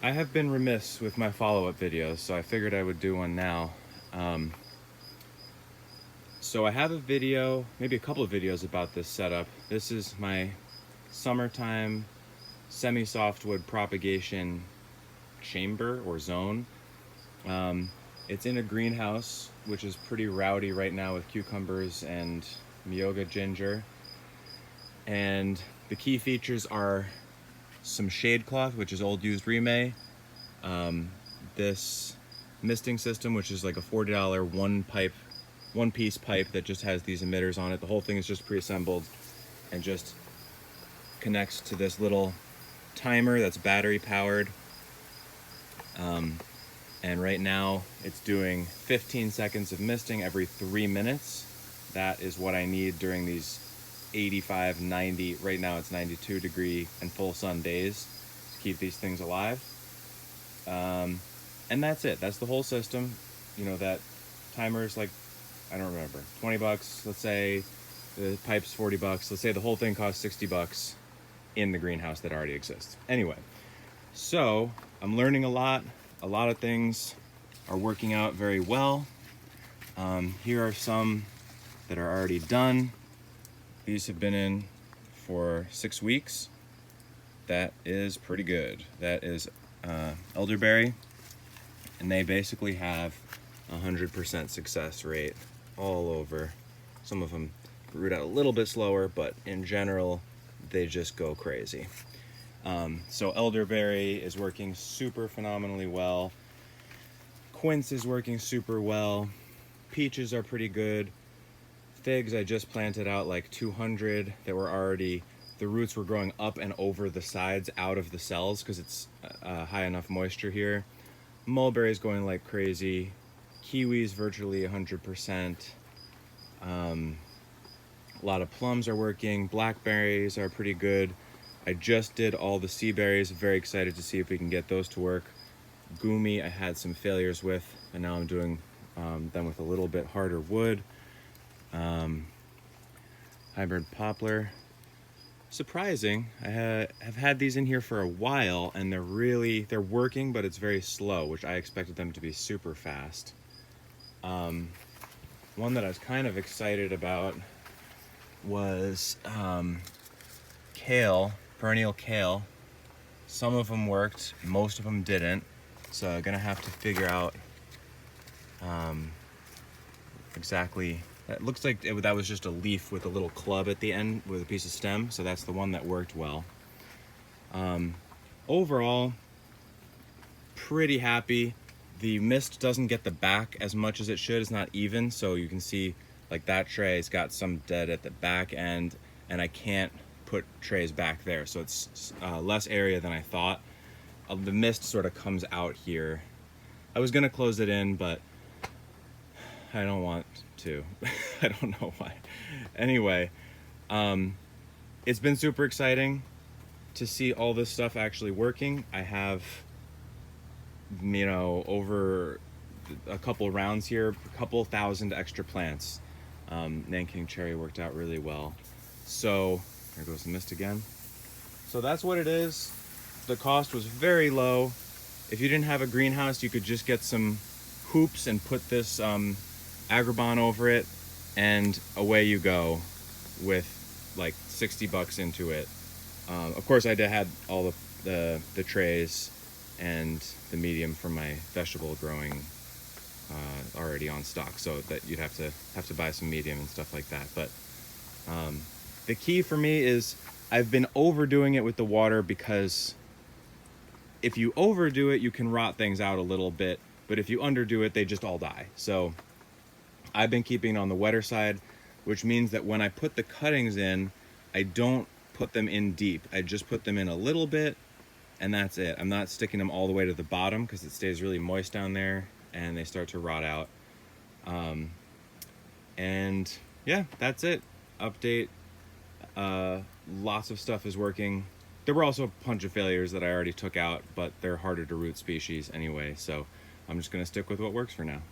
I have been remiss with my follow-up videos, so I figured I would do one now. So I have a video, maybe a couple of videos about this setup. This is my summertime semi-softwood propagation chamber or zone. It's in a greenhouse, which is pretty rowdy right now with cucumbers and Myoga ginger. And the key features are some shade cloth, which is old used Rime, this misting system, which is like a $40 one piece pipe that just has these emitters on it. The whole thing is just pre-assembled and just connects to this little timer that's battery powered. And right now it's doing 15 seconds of misting every 3 minutes. That is what I need during these 85, 90, right now it's 92 degree and full sun days to keep these things alive. And that's it. That's the whole system. You know, that timer is like, I don't remember, 20 bucks. Let's say the pipe's 40 bucks. Let's say the whole thing costs 60 bucks in the greenhouse that already exists. Anyway, so I'm learning a lot. A lot of things are working out very well. Here are some that are already done. These have been in for 6 weeks. That is pretty good. That is elderberry, and they basically have 100% success rate all over. Some of them root out a little bit slower, but in general, they just go crazy. So elderberry is working super phenomenally well. Quince is working super well. Peaches are pretty good. Figs, I just planted out like 200 that were already, the roots were growing up and over the sides out of the cells because it's high enough moisture here. Mulberry's going like crazy. Kiwis virtually 100%. A lot of plums are working. Blackberries are pretty good. I just did all the sea berries. Very excited to see if we can get those to work. Gumi I had some failures with, and now I'm doing them with a little bit harder wood. Hybrid poplar. Surprising, I have had these in here for a while, and they're working, but it's very slow, which I expected them to be super fast. One that I was kind of excited about was kale, perennial kale. Some of them worked, most of them didn't. So I'm gonna have to figure out exactly. It looks like that was just a leaf with a little club at the end with a piece of stem. So that's the one that worked well. Overall, pretty happy. The mist doesn't get the back as much as it should. It's not even, so you can see like that tray's got some dead at the back end, and I can't put trays back there, so it's less area than I thought. The mist sort of comes out here. I was gonna close it in, but I don't want to. I don't know why. Anyway, it's been super exciting to see all this stuff actually working. I have, you know, over a couple rounds here, a couple thousand extra plants. Nanking cherry worked out really well. So there goes the mist again. So that's what it is. The cost was very low. If you didn't have a greenhouse, you could just get some hoops and put this Agribon over it, and away you go with like 60 bucks into it. Of course, I had all the trays and the medium for my vegetable growing already on stock, so that you'd have to buy some medium and stuff like that. But the key for me is I've been overdoing it with the water, because if you overdo it, you can rot things out a little bit, but if you underdo it, they just all die. So I've been keeping it on the wetter side, which means that when I put the cuttings in, I don't put them in deep. I just put them in a little bit, and that's it. I'm not sticking them all the way to the bottom because it stays really moist down there and they start to rot out. And yeah, that's it. Update. Lots of stuff is working. There were also a bunch of failures that I already took out, but they're harder to root species anyway, so I'm just gonna stick with what works for now.